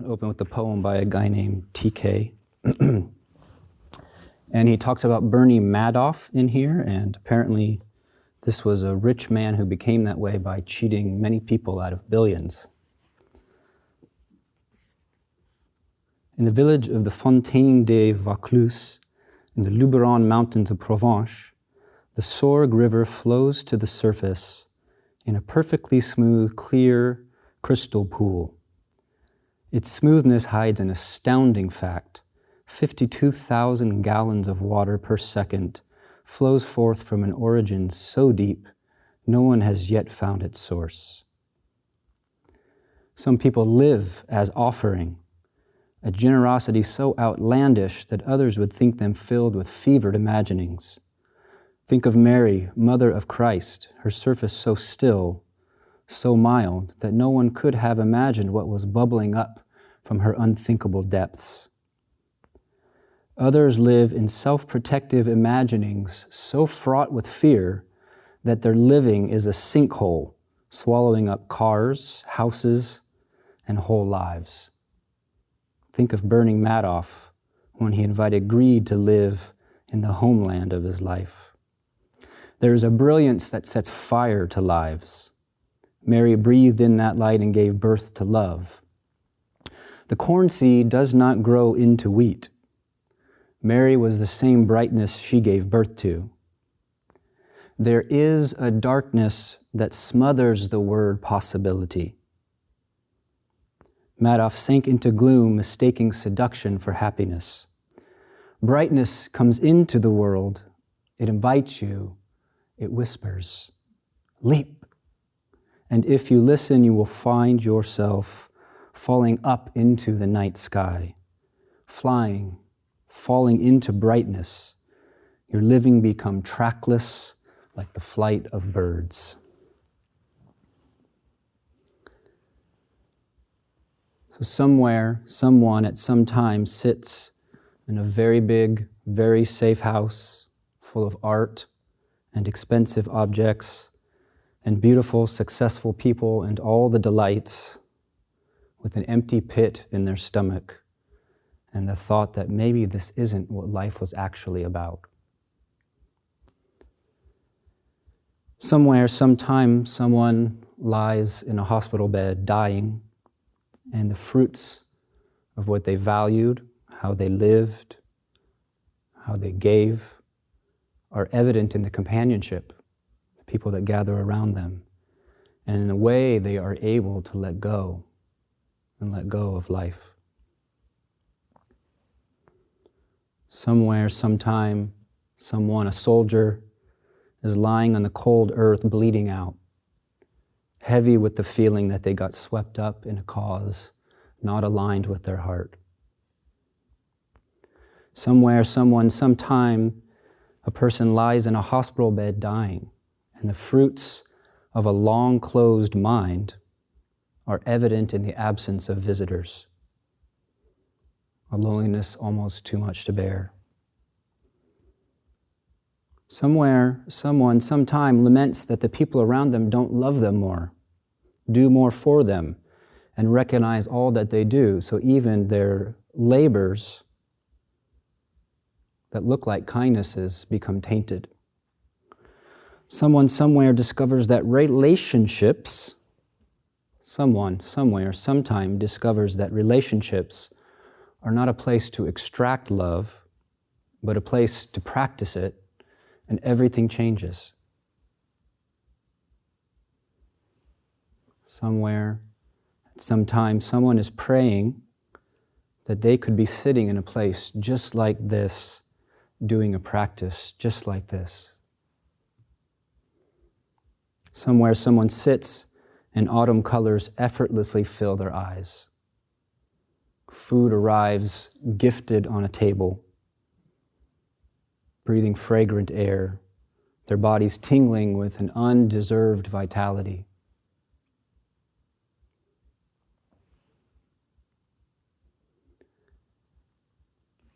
Open with the poem by a guy named TK. And he talks about Bernie Madoff in here, and apparently this was a rich man who became that way by cheating many people out of billions. In the village of the Fontaine des Vaucluse, in the Luberon mountains of Provence, the Sorgue River flows to the surface in a perfectly smooth, clear crystal pool. Its smoothness hides an astounding fact. 52,000 gallons of water per second flows forth from an origin so deep, no one has yet found its source. Some people live as offering, a generosity so outlandish that others would think them filled with fevered imaginings. Think of Mary, mother of Christ, her surface so still, so mild, that no one could have imagined what was bubbling up from her unthinkable depths. Others live in self-protective imaginings so fraught with fear that their living is a sinkhole, swallowing up cars, houses, and whole lives. Think of Bernie Madoff when he invited greed to live in the homeland of his life. There is a brilliance that sets fire to lives. Mary breathed in that light and gave birth to love. The corn seed does not grow into wheat. Mary was the same brightness she gave birth to. There is a darkness that smothers the word possibility. Madoff sank into gloom, mistaking seduction for happiness. Brightness comes into the world. It invites you. It whispers, leap. And if you listen, you will find yourself falling up into the night sky, flying, falling into brightness. Your living become trackless like the flight of birds. So somewhere, someone at some time sits in a very big, very safe house full of art and expensive objects and beautiful, successful people and all the delights, with an empty pit in their stomach and the thought that maybe this isn't what life was actually about. Somewhere, sometime, someone lies in a hospital bed dying, and the fruits of what they valued, how they lived, how they gave, are evident in the companionship, the people that gather around them. And in a way, they are able to let go and let go of life. Somewhere, sometime, someone, a soldier, is lying on the cold earth bleeding out, heavy with the feeling that they got swept up in a cause not aligned with their heart. Somewhere, someone, sometime, a person lies in a hospital bed dying, and the fruits of a long closed mind are evident in the absence of visitors. A loneliness almost too much to bear. Somewhere, someone, sometime laments that the people around them don't love them more, do more for them, and recognize all that they do, so even their labors that look like kindnesses become tainted. Someone somewhere discovers that relationships, someone somewhere sometime discovers that relationships are not a place to extract love, but a place to practice it, and everything changes. Somewhere, at some time, someone is praying that they could be sitting in a place just like this, doing a practice just like this. Somewhere, someone sits and autumn colors effortlessly fill their eyes. Food arrives gifted on a table, breathing fragrant air, their bodies tingling with an undeserved vitality.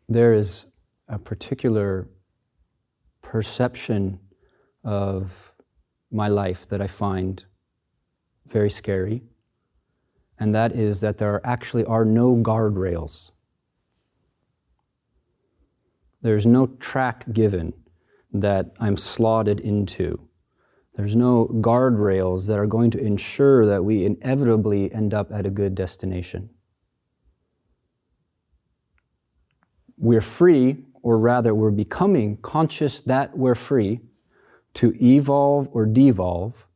There is a particular perception of my life that I find very scary, and that is that there actually are no guardrails. There's no track given that I'm slotted into. There's no guardrails that are going to ensure that we inevitably end up at a good destination. We're free, or rather we're becoming conscious that we're free to evolve or devolve,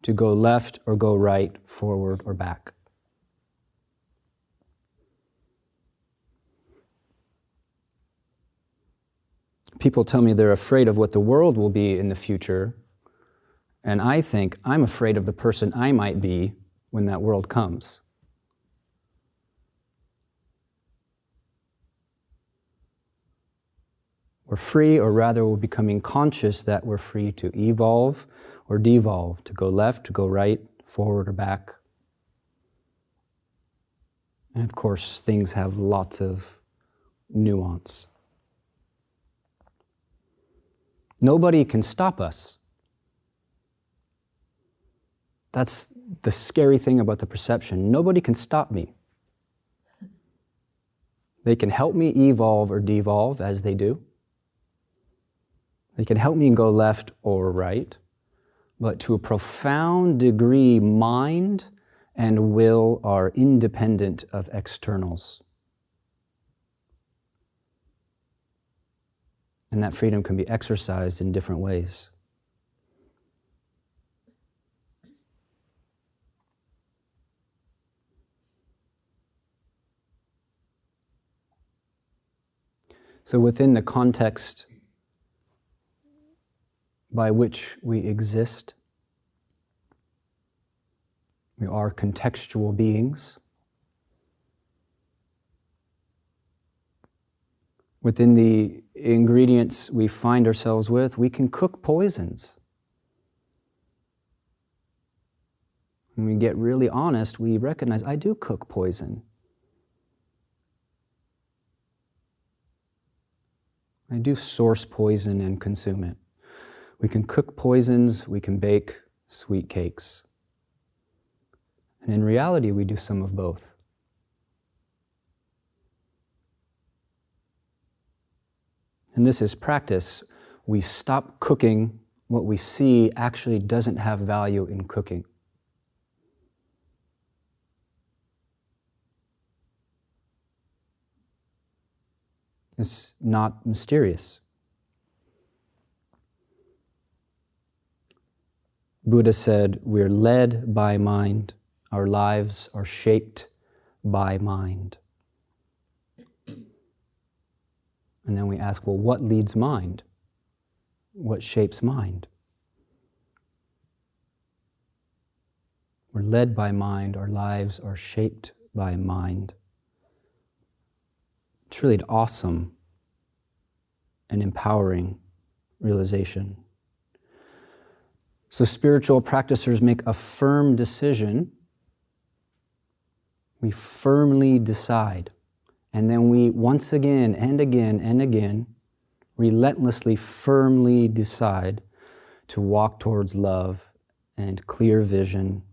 to go left or go right, forward or back. People tell me they're afraid of what the world will be in the future, and I think I'm afraid of the person I might be when that world comes. We're free, or rather we're becoming conscious that we're free to evolve or devolve, to go left, to go right, forward or back. And of course, things have lots of nuance. Nobody can stop us. That's the scary thing about the perception. Nobody can stop me. They can help me evolve or devolve as they do. They can help me go left or right, but to a profound degree, mind and will are independent of externals. And that freedom can be exercised in different ways. So within the context by which we exist, we are contextual beings. Within the ingredients we find ourselves with, we can cook poisons. When we get really honest, we recognize, I do cook poison. I do source poison and consume it. We can cook poisons, we can bake sweet cakes. And in reality, we do some of both. And this is practice. We stop cooking what we see actually doesn't have value in cooking. It's not mysterious. Buddha said, we're led by mind. Our lives are shaped by mind. And then we ask, well, what leads mind? What shapes mind? We're led by mind. Our lives are shaped by mind. It's really an awesome and empowering realization. So spiritual practitioners make a firm decision. We firmly decide. And then we once again and again and again relentlessly, firmly decide to walk towards love and clear vision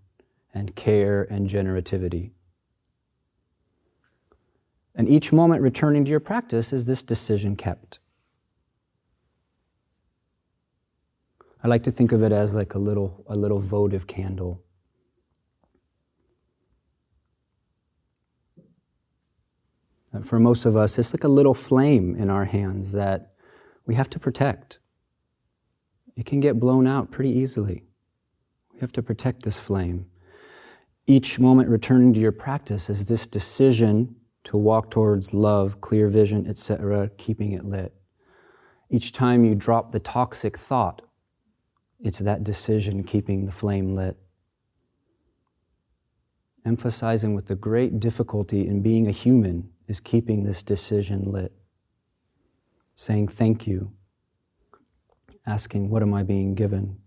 and care and generativity. And each moment returning to your practice is this decision kept. I like to think of it as like a little votive candle. For most of us, it's like a little flame in our hands that we have to protect. It can get blown out pretty easily. We have to protect this flame. Each moment returning to your practice is this decision to walk towards love, clear vision, etc., keeping it lit. Each time you drop the toxic thought, it's that decision keeping the flame lit. Emphasizing with the great difficulty in being a human is keeping this decision lit. Saying thank you. Asking, what am I being given?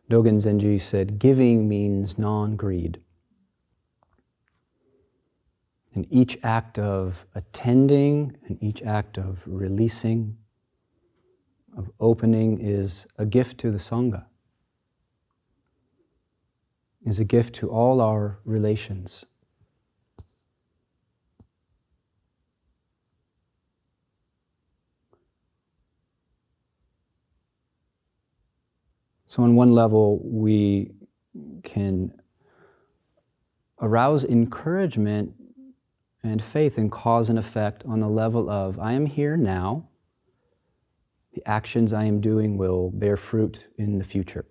Dogen Zenji said, giving means non-greed. And each act of attending and each act of releasing, of opening, is a gift to the Sangha, is a gift to all our relations. So on one level, we can arouse encouragement and faith in cause and effect on the level of, I am here now, the actions I am doing will bear fruit in the future.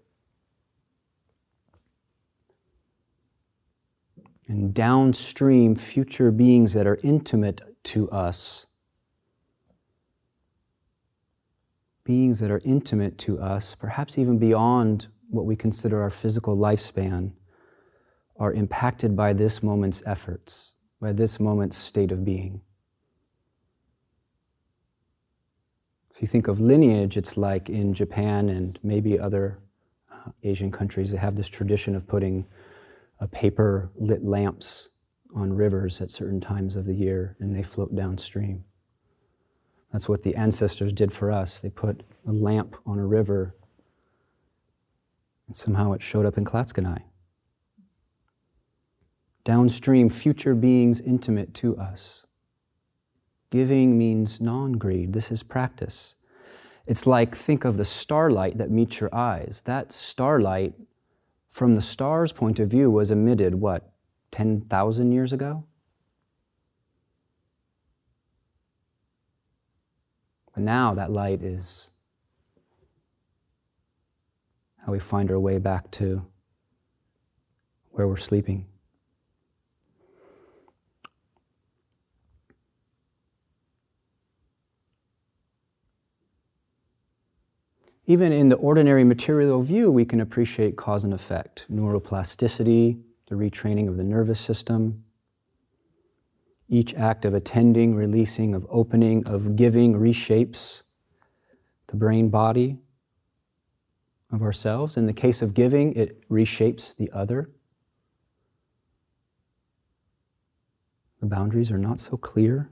And downstream, future beings that are intimate to us, beings that are intimate to us, perhaps even beyond what we consider our physical lifespan, are impacted by this moment's efforts, by this moment's state of being. If you think of lineage, it's like in Japan and maybe other Asian countries, they have this tradition of putting paper-lit lamps on rivers at certain times of the year, and they float downstream. That's what the ancestors did for us. They put a lamp on a river, and somehow it showed up in Klatskanai. Downstream, future beings intimate to us. Giving means non-greed. This is practice. It's like, think of the starlight that meets your eyes. That starlight, from the star's point of view, was emitted, 10,000 years ago? But now that light is how we find our way back to where we're sleeping. Even in the ordinary material view, we can appreciate cause and effect, neuroplasticity, the retraining of the nervous system. Each act of attending, releasing, of opening, of giving reshapes the brain body of ourselves. In the case of giving, it reshapes the other. The boundaries are not so clear.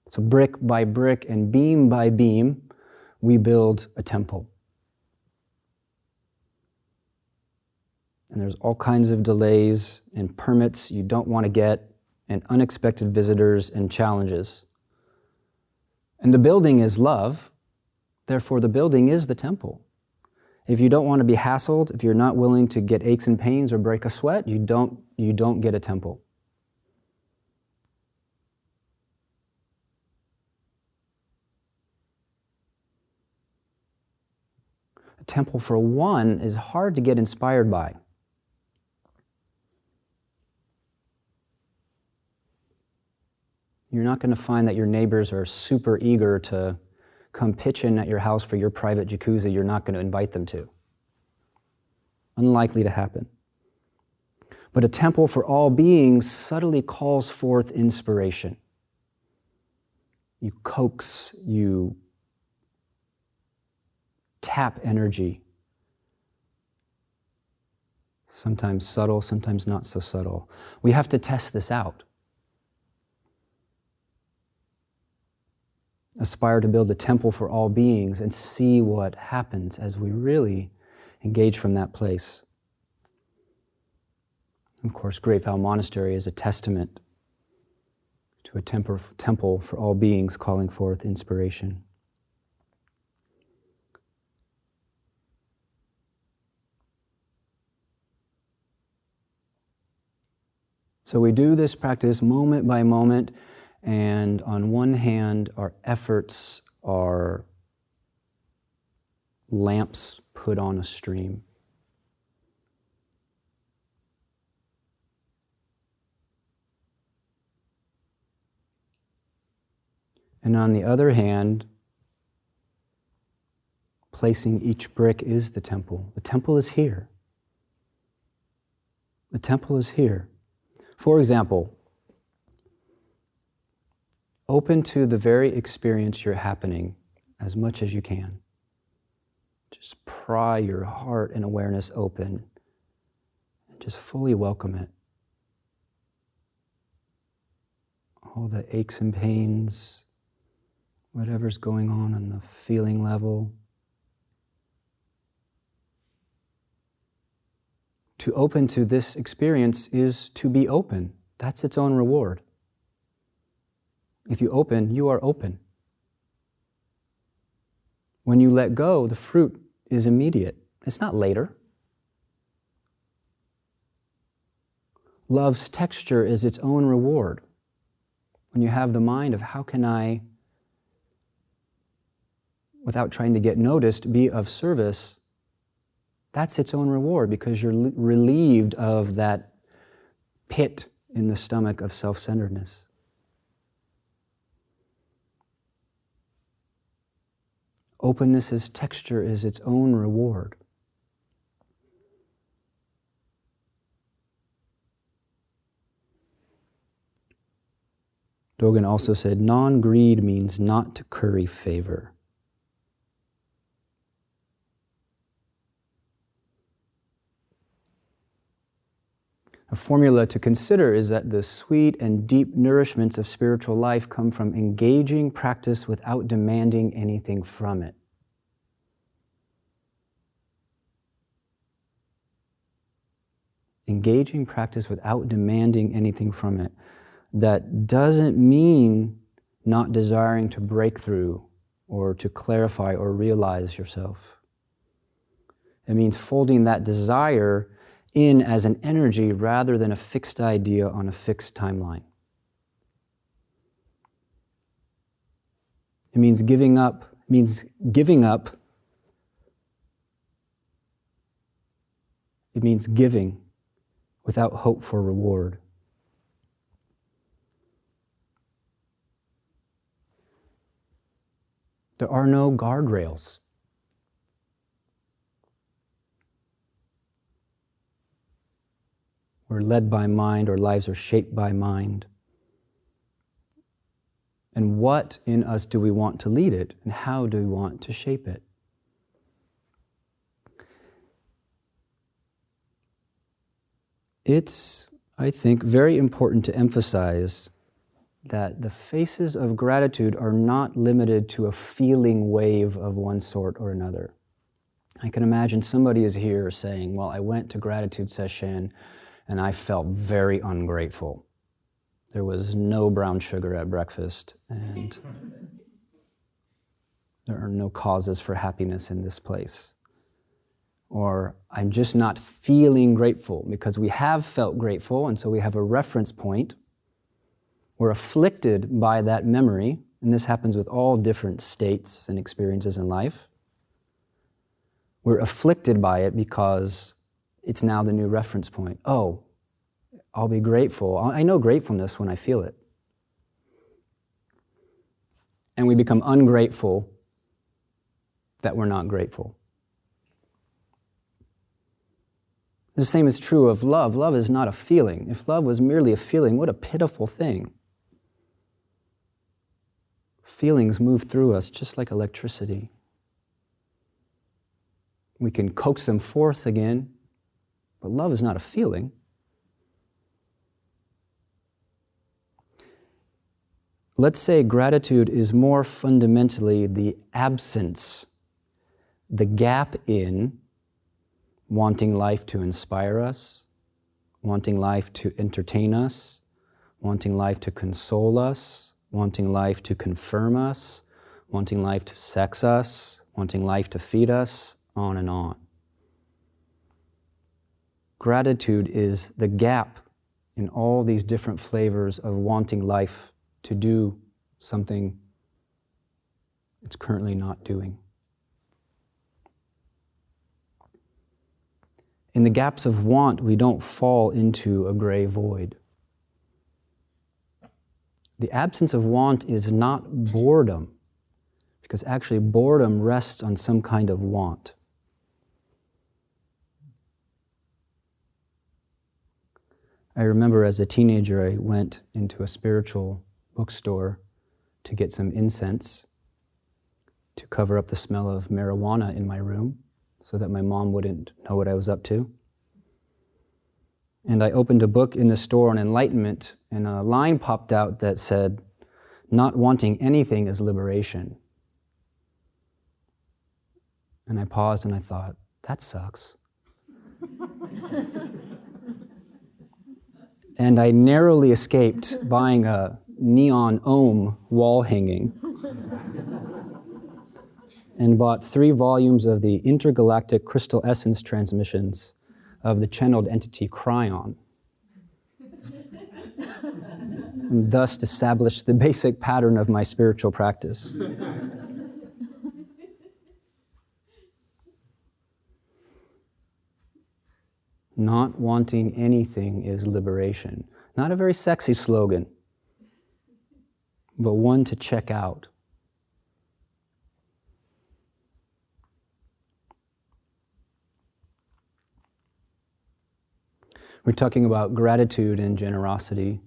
So brick by brick and beam by beam, we build a temple. And there's all kinds of delays and permits you don't want to get, and unexpected visitors and challenges. And the building is love, therefore the building is the temple. If you don't want to be hassled, if you're not willing to get aches and pains or break a sweat, you don't get a temple. A temple, for one, is hard to get inspired by. You're not going to find that your neighbors are super eager to come pitch in at your house for your private jacuzzi you're not going to invite them to. Unlikely to happen. But a temple for all beings subtly calls forth inspiration. You coax, you tap energy. Sometimes subtle, sometimes not so subtle. We have to test this out. Aspire to build a temple for all beings and see what happens as we really engage from that place. Of course, Great Vow Monastery is a testament to a temple for all beings calling forth inspiration. So we do this practice moment by moment, and on one hand, our efforts are lamps put on a stream. And on the other hand, placing each brick is the temple. The temple is here. The temple is here. For example, open to the very experience you're happening as much as you can. Just pry your heart and awareness open. And Just fully welcome it. All the aches and pains, whatever's going on the feeling level. To open to this experience is to be open. That's its own reward. If you open, you are open. When you let go, the fruit is immediate. It's not later. Love's texture is its own reward. When you have the mind of how can I, without trying to get noticed, be of service, that's its own reward because you're relieved of that pit in the stomach of self-centeredness. Openness's texture is its own reward. Dogen also said, non-greed means not to curry favor. A formula to consider is that the sweet and deep nourishments of spiritual life come from engaging practice without demanding anything from it. Engaging practice without demanding anything from it. That doesn't mean not desiring to break through or to clarify or realize yourself. It means folding that desire in as an energy rather than a fixed idea on a fixed timeline. It means giving up It means giving without hope for reward. There are no guardrails. We're led by mind, our lives are shaped by mind. And what in us do we want to lead it, and how do we want to shape it? It's, I think, very important to emphasize that the faces of gratitude are not limited to a feeling wave of one sort or another. I can imagine somebody is here saying, well, I went to gratitude session and I felt very ungrateful. There was no brown sugar at breakfast and there are no causes for happiness in this place. Or I'm just not feeling grateful, because we have felt grateful and so we have a reference point. We're afflicted by that memory, and this happens with all different states and experiences in life. We're afflicted by it because it's now the new reference point. Oh, I'll be grateful. I know gratefulness when I feel it. And we become ungrateful that we're not grateful. The same is true of love. Love is not a feeling. If love was merely a feeling, what a pitiful thing. Feelings move through us just like electricity. We can coax them forth again, but love is not a feeling. Let's say gratitude is more fundamentally the absence, the gap in wanting life to inspire us, wanting life to entertain us, wanting life to console us, wanting life to confirm us, wanting life to sex us, wanting life to feed us, on and on. Gratitude is the gap in all these different flavors of wanting life to do something it's currently not doing. In the gaps of want, we don't fall into a gray void. The absence of want is not boredom, because actually boredom rests on some kind of want. I remember as a teenager, I went into a spiritual bookstore to get some incense to cover up the smell of marijuana in my room so that my mom wouldn't know what I was up to. And I opened a book in the store on enlightenment, and a line popped out that said, "Not wanting anything is liberation." And I paused and I thought, that sucks. And I narrowly escaped buying a neon Om wall hanging and bought 3 volumes of the intergalactic crystal essence transmissions of the channeled entity Cryon, and thus established the basic pattern of my spiritual practice. Not wanting anything is liberation. Not a very sexy slogan, but one to check out. We're talking about gratitude and generosity.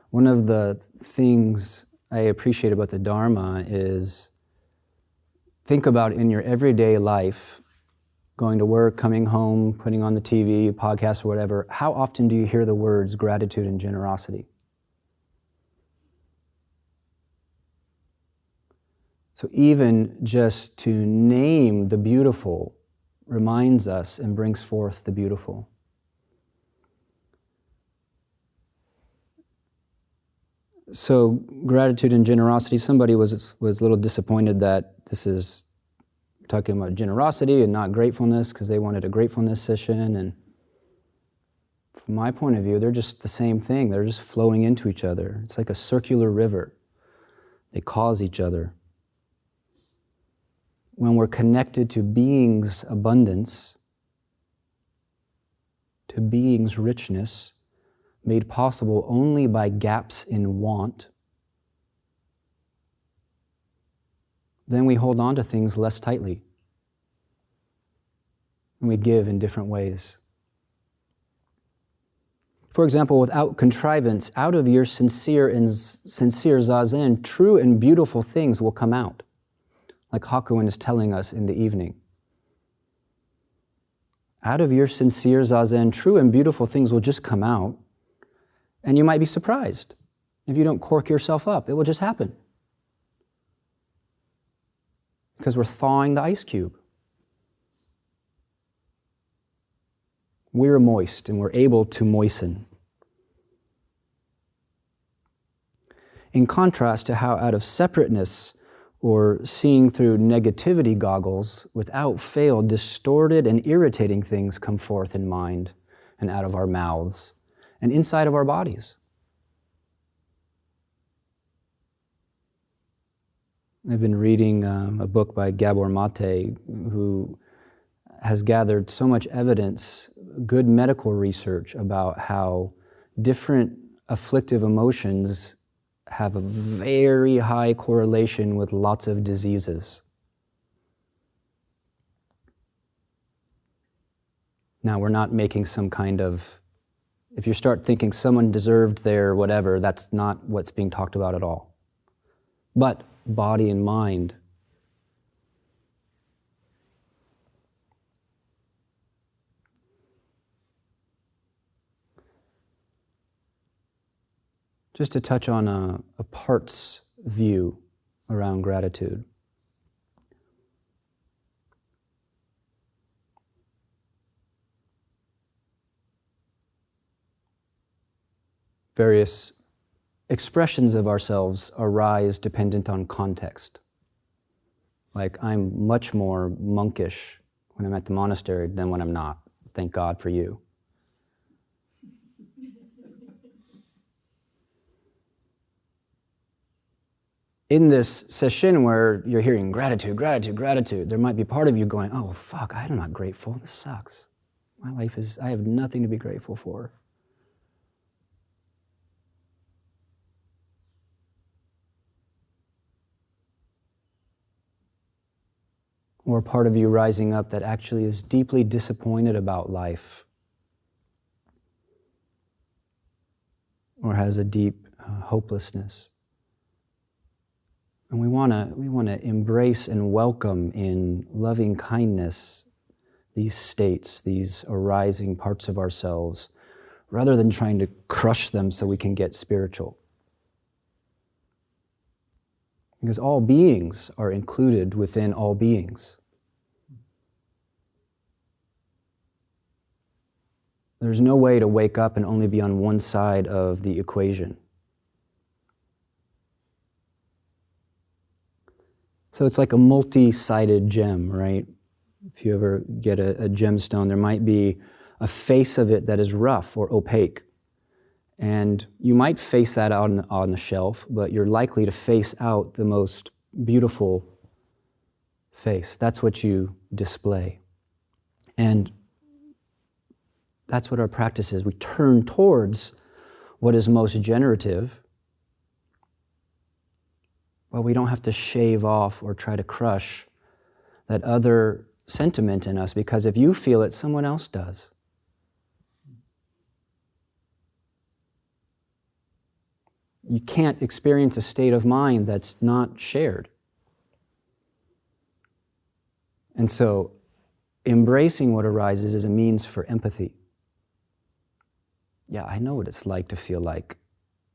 One of the things I appreciate about the Dharma is think about in your everyday life, going to work, coming home, putting on the TV, podcast, or whatever, how often do you hear the words gratitude and generosity? So even just to name the beautiful reminds us and brings forth the beautiful. So gratitude and generosity, somebody was a little disappointed that this is talking about generosity and not gratefulness because they wanted a gratefulness session. And from my point of view, they're just the same thing. They're just flowing into each other. It's like a circular river. They cause each other. When we're connected to being's abundance, to being's richness, made possible only by gaps in want, then we hold on to things less tightly. And we give in different ways. For example, without contrivance, out of your sincere zazen, true and beautiful things will come out, like Hakuin is telling us in the evening. Out of your sincere zazen, true and beautiful things will just come out, and you might be surprised. If you don't cork yourself up, it will just happen. Because we're thawing the ice cube. We're moist and we're able to moisten. In contrast to how out of separateness or seeing through negativity goggles, without fail, distorted and irritating things come forth in mind and out of our mouths and inside of our bodies. I've been reading a book by Gabor Mate, who has gathered so much evidence, good medical research about how different afflictive emotions have a very high correlation with lots of diseases. Now, we're not making some kind of, if you start thinking someone deserved their whatever, that's not what's being talked about at all. But body and mind. Just to touch on a parts view around gratitude. Various expressions of ourselves arise dependent on context. Like, I'm much more monkish when I'm at the monastery than when I'm not. Thank God for you. In this session where you're hearing gratitude, gratitude, gratitude, there might be part of you going, oh, fuck, I'm not grateful. This sucks. My life is, I have nothing to be grateful for. Or part of you rising up that actually is deeply disappointed about life, or has a deep hopelessness. And we want to embrace and welcome in loving kindness these states, these arising parts of ourselves, rather than trying to crush them so we can get spiritual. Because all beings are included within all beings. There's no way to wake up and only be on one side of the equation. So it's like a multi-sided gem, right? If you ever get a gemstone, there might be a face of it that is rough or opaque. And you might face that out on the shelf, but you're likely to face out the most beautiful face. That's what you display. And that's what our practice is. We turn towards what is most generative, but we don't have to shave off or try to crush that other sentiment in us, because if you feel it, someone else does. You can't experience a state of mind that's not shared. And so, embracing what arises is a means for empathy. Yeah, I know what it's like to feel like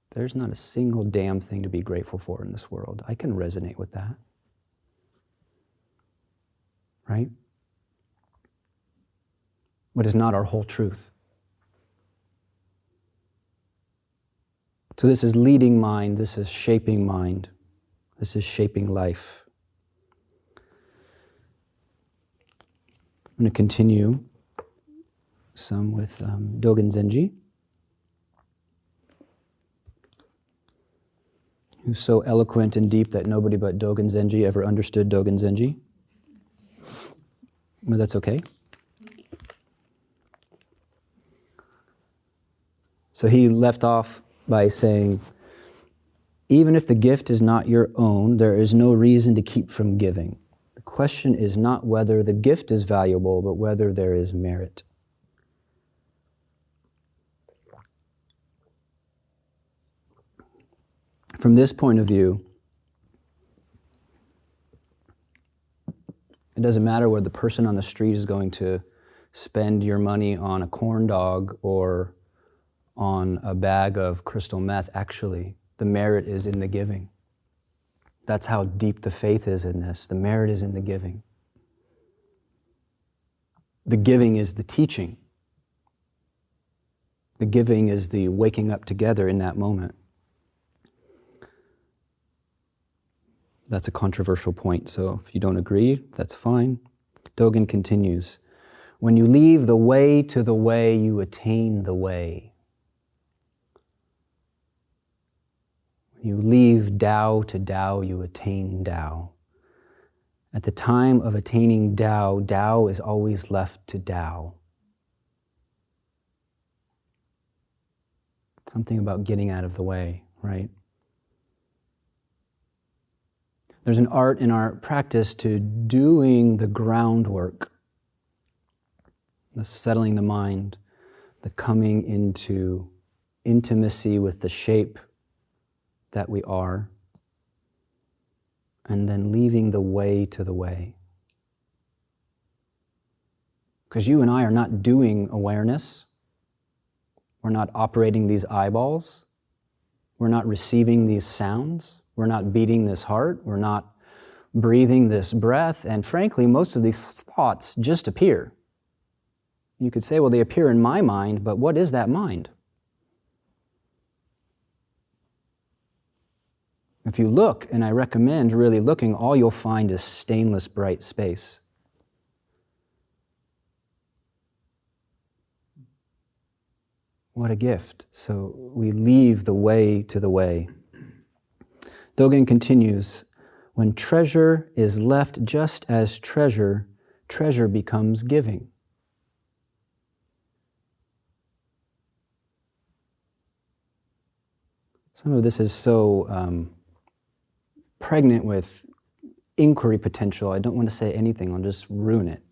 there's not a single damn thing to be grateful for in this world. I can resonate with that. Right? But it's not our whole truth. So this is leading mind, this is shaping mind, this is shaping life. I'm going to continue some with Dogen Zenji, who's so eloquent and deep that nobody but Dogen Zenji ever understood Dogen Zenji. But that's okay. So he left off by saying, even if the gift is not your own, there is no reason to keep from giving. The question is not whether the gift is valuable, but whether there is merit. From this point of view, it doesn't matter whether the person on the street is going to spend your money on a corn dog or on a bag of crystal meth. Actually, the merit is in the giving. That's how deep the faith is in this. The merit is in the giving. The giving is the teaching. The giving is the waking up together in that moment. That's a controversial point, so if you don't agree, that's fine. Dogen continues, when you leave the way to the way, you attain the way. You leave Tao to Tao, you attain Tao. At the time of attaining Tao, Tao is always left to Tao. Something about getting out of the way, right? There's an art in our practice to doing the groundwork, the settling the mind, the coming into intimacy with the shape that we are, and then leaving the way to the way. Because you and I are not doing awareness. We're not operating these eyeballs. We're not receiving these sounds. We're not beating this heart. We're not breathing this breath. And frankly, most of these thoughts just appear. You could say, well, they appear in my mind, but what is that mind? If you look, and I recommend really looking, all you'll find is stainless bright space. What a gift. So we leave the way to the way. Dogen continues, when treasure is left just as treasure, treasure becomes giving. Some of this is so pregnant with inquiry potential. I don't want to say anything, I'll just ruin it.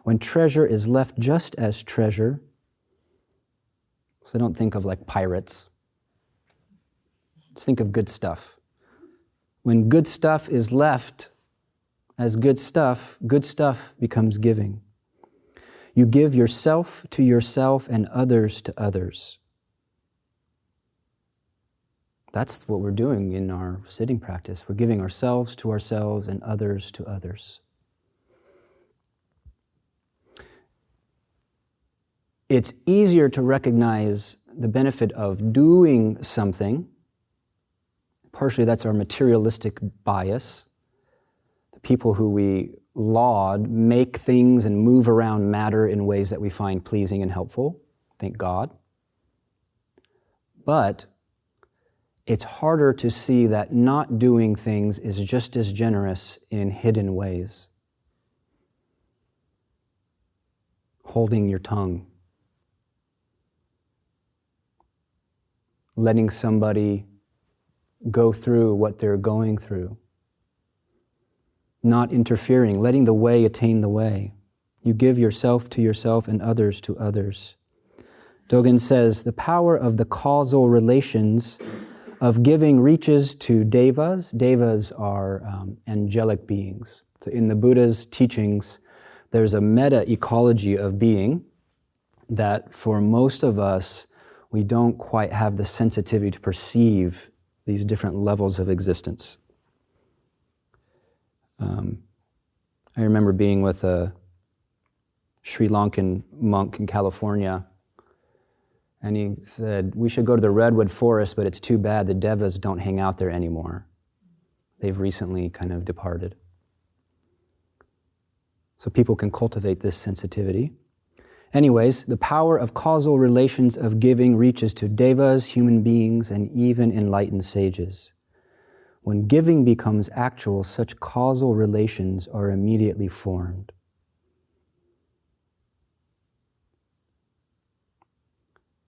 When treasure is left just as treasure, so don't think of like pirates. Just think of good stuff. When good stuff is left as good stuff becomes giving. You give yourself to yourself and others to others. That's what we're doing in our sitting practice. We're giving ourselves to ourselves and others to others. It's easier to recognize the benefit of doing something. Partially that's our materialistic bias. The people who we laud make things and move around matter in ways that we find pleasing and helpful. Thank God. But it's harder to see that not doing things is just as generous in hidden ways. Holding your tongue. Letting somebody go through what they're going through. Not interfering, letting the way attain the way. You give yourself to yourself and others to others. Dogen says, the power of the causal relations of giving reaches to devas. Devas are angelic beings. So in the Buddha's teachings, there's a meta-ecology of being that for most of us, we don't quite have the sensitivity to perceive these different levels of existence. I remember being with a Sri Lankan monk in California, and he said, we should go to the redwood forest, but it's too bad the devas don't hang out there anymore. They've recently kind of departed. So people can cultivate this sensitivity. Anyways, the power of causal relations of giving reaches to devas, human beings, and even enlightened sages. When giving becomes actual, such causal relations are immediately formed.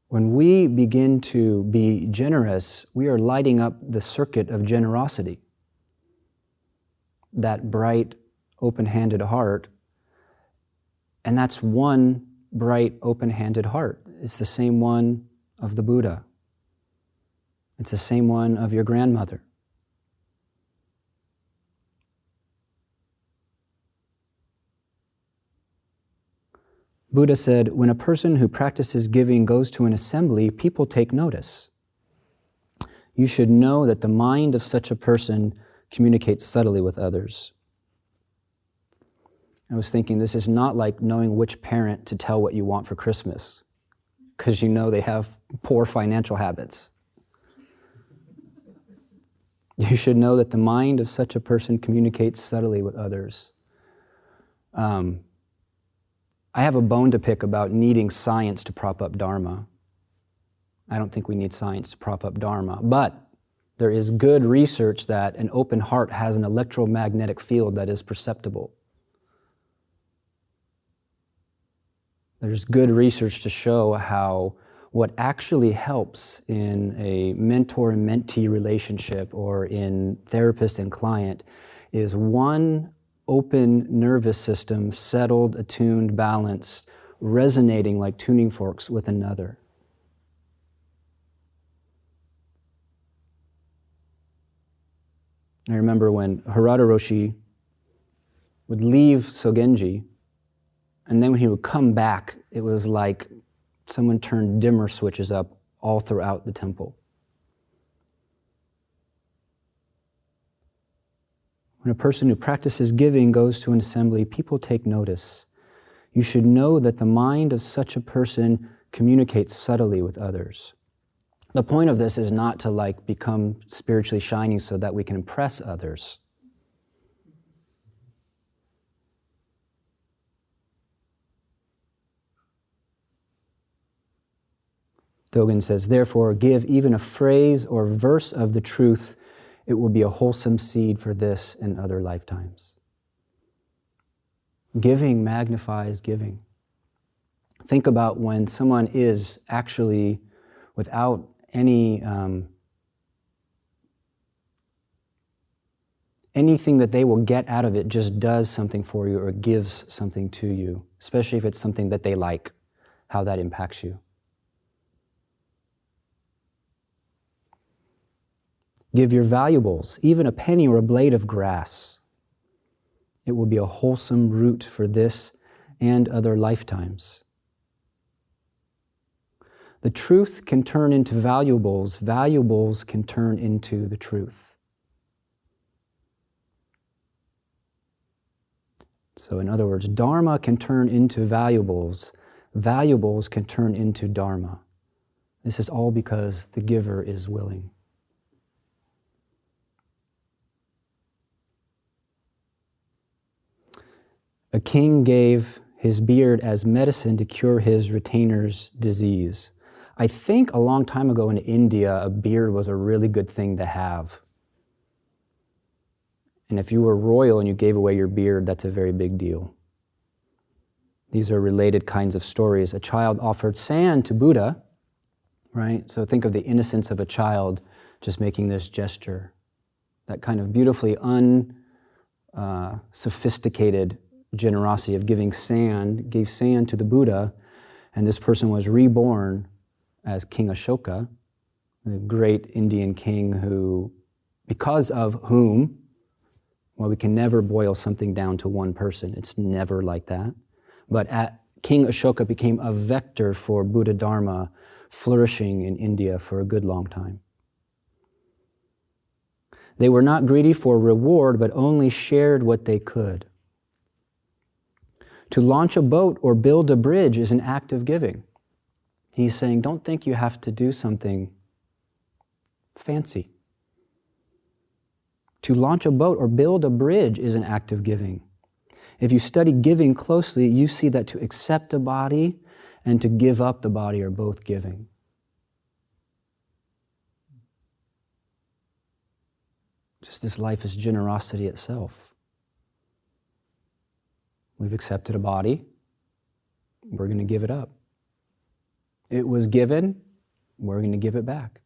When we begin to be generous, we are lighting up the circuit of generosity. That bright, open-handed heart, and that's one bright, open-handed heart. It's the same one of the Buddha. It's the same one of your grandmother. Buddha said, when a person who practices giving goes to an assembly, people take notice. You should know that the mind of such a person communicates subtly with others. I was thinking, this is not like knowing which parent to tell what you want for Christmas, because you know they have poor financial habits. You should know that the mind of such a person communicates subtly with others. I have a bone to pick about needing science to prop up Dharma. I don't think we need science to prop up Dharma, but there is good research that an open heart has an electromagnetic field that is perceptible. There's good research to show how what actually helps in a mentor and mentee relationship or in therapist and client is one open nervous system, settled, attuned, balanced, resonating like tuning forks with another. I remember when Harada Roshi would leave Sogenji, and then when he would come back, it was like someone turned dimmer switches up all throughout the temple. When a person who practices giving goes to an assembly, people take notice. You should know that the mind of such a person communicates subtly with others. The point of this is not to become spiritually shining so that we can impress others. Dogen says, therefore, give even a phrase or verse of the truth. It will be a wholesome seed for this and other lifetimes. Giving magnifies giving. Think about when someone is actually, without any anything that they will get out of it, just does something for you or gives something to you, especially if it's something that they like, how that impacts you. Give your valuables, even a penny or a blade of grass. It will be a wholesome root for this and other lifetimes. The truth can turn into valuables. Valuables can turn into the truth. So in other words, Dharma can turn into valuables. Valuables can turn into Dharma. This is all because the giver is willing. A king gave his beard as medicine to cure his retainer's disease. I think a long time ago in India, a beard was a really good thing to have. And if you were royal and you gave away your beard, that's a very big deal. These are related kinds of stories. A child offered sand to Buddha, right? So think of the innocence of a child just making this gesture. That kind of beautifully unsophisticated generosity of gave sand to the Buddha, and this person was reborn as King Ashoka, the great Indian king who, because of whom, well, we can never boil something down to one person. It's never like that. But King Ashoka became a vector for Buddha Dharma flourishing in India for a good long time. They were not greedy for reward, but only shared what they could. To launch a boat or build a bridge is an act of giving. He's saying, don't think you have to do something fancy. To launch a boat or build a bridge is an act of giving. If you study giving closely, you see that to accept a body and to give up the body are both giving. Just this life is generosity itself. We've accepted a body, we're going to give it up. It was given, we're going to give it back.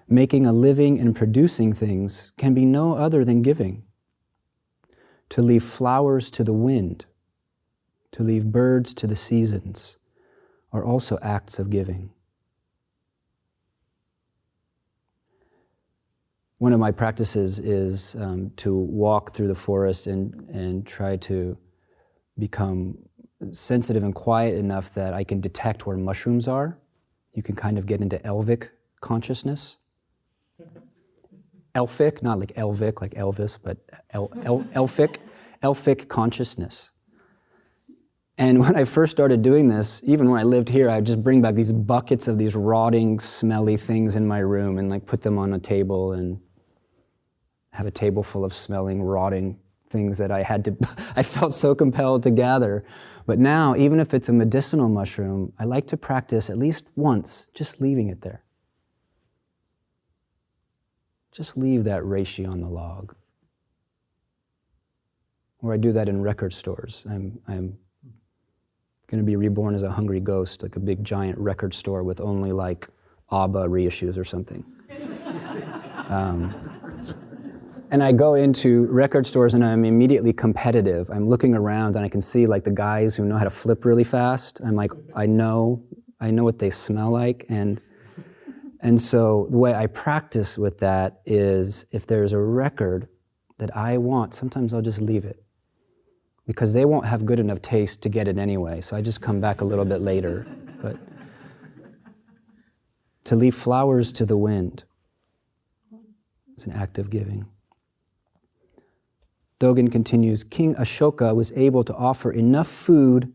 Making a living and producing things can be no other than giving. To leave flowers to the wind, to leave birds to the seasons, are also acts of giving. One of my practices is to walk through the forest and try to become sensitive and quiet enough that I can detect where mushrooms are. You can kind of get into Elvic consciousness. Elfic, not like Elvic, like Elvis, but Elfic consciousness. And when I first started doing this, even when I lived here, I'd just bring back these buckets of these rotting, smelly things in my room and like put them on a table and have a table full of smelling, rotting things that I felt so compelled to gather. But now, even if it's a medicinal mushroom, I like to practice at least once, just leaving it there. Just leave that reishi on the log. Or I do that in record stores. I'm going to be reborn as a hungry ghost, like a big giant record store with only like ABBA reissues or something. And I go into record stores and I'm immediately competitive. I'm looking around and I can see like the guys who know how to flip really fast. I'm like, I know what they smell like. And so the way I practice with that is if there's a record that I want, sometimes I'll just leave it. Because they won't have good enough taste to get it anyway, so I just come back a little bit later. But to leave flowers to the wind is an act of giving. Dogen continues, King Ashoka was able to offer enough food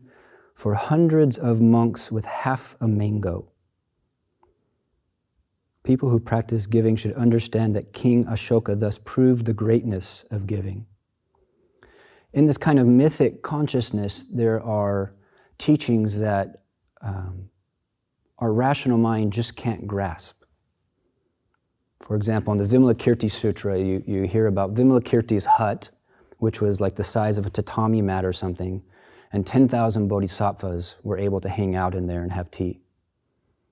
for hundreds of monks with half a mango. People who practice giving should understand that King Ashoka thus proved the greatness of giving. In this kind of mythic consciousness, there are teachings that our rational mind just can't grasp. For example, in the Vimalakirti Sutra, you hear about Vimalakirti's hut, which was like the size of a tatami mat or something, and 10,000 bodhisattvas were able to hang out in there and have tea.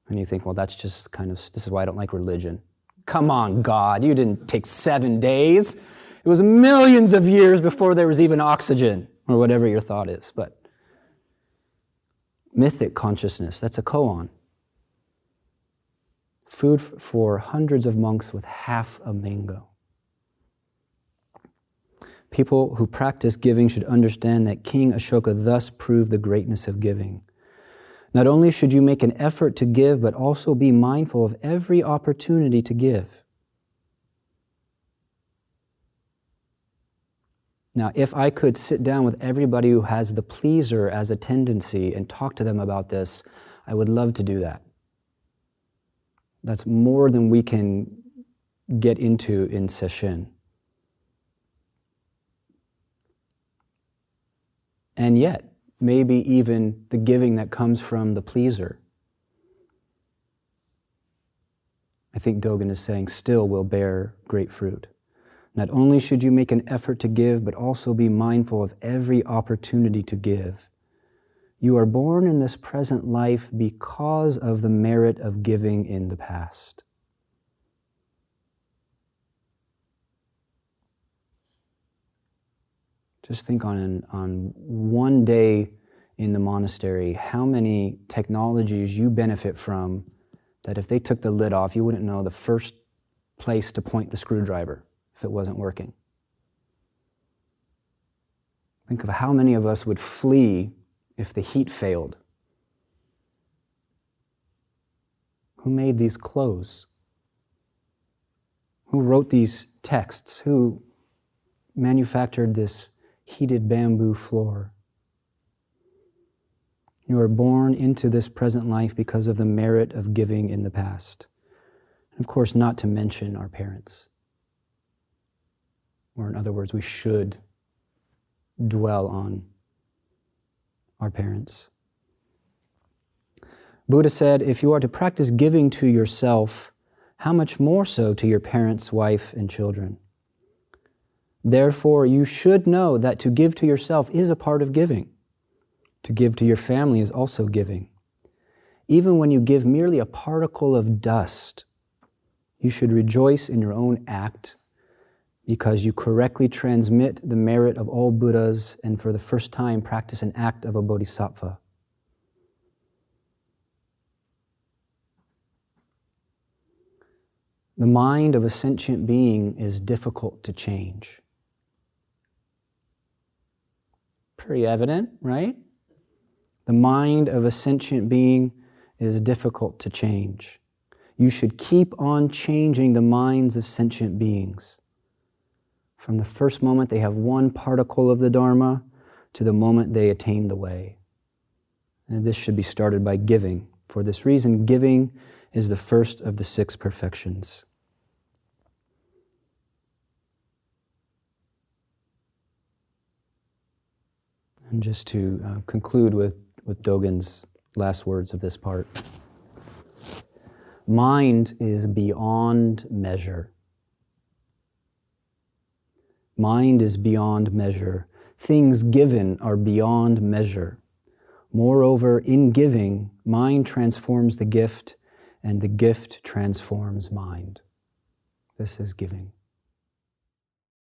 And you think, well, that's just kind of, this is why I don't like religion. Come on, God, you didn't take 7 days. It was millions of years before there was even oxygen, or whatever your thought is. But mythic consciousness, that's a koan. Food for hundreds of monks with half a mango. People who practice giving should understand that King Ashoka thus proved the greatness of giving. Not only should you make an effort to give, but also be mindful of every opportunity to give. Now, if I could sit down with everybody who has the pleaser as a tendency and talk to them about this, I would love to do that. That's more than we can get into in Sesshin. And yet, maybe even the giving that comes from the pleaser, I think Dogen is saying, still will bear great fruit. Not only should you make an effort to give, but also be mindful of every opportunity to give. You are born in this present life because of the merit of giving in the past. Just think on one day in the monastery, how many technologies you benefit from that if they took the lid off, you wouldn't know the first place to point the screwdriver if it wasn't working. Think of how many of us would flee if the heat failed. Who made these clothes? Who wrote these texts? Who manufactured this heated bamboo floor? You are born into this present life because of the merit of giving in the past. And of course, not to mention our parents. Or in other words, we should dwell on our parents. Buddha said, if you are to practice giving to yourself, how much more so to your parents, wife, and children? Therefore, you should know that to give to yourself is a part of giving. To give to your family is also giving. Even when you give merely a particle of dust, you should rejoice in your own act because you correctly transmit the merit of all Buddhas and for the first time practice an act of a bodhisattva. The mind of a sentient being is difficult to change. Pretty evident, right? The mind of a sentient being is difficult to change. You should keep on changing the minds of sentient beings. From the first moment they have one particle of the Dharma to the moment they attain the way. And this should be started by giving. For this reason, giving is the first of the 6 perfections. And just to conclude with Dogen's last words of this part. Mind is beyond measure. Mind is beyond measure. Things given are beyond measure. Moreover, in giving, mind transforms the gift, and the gift transforms mind. This is giving.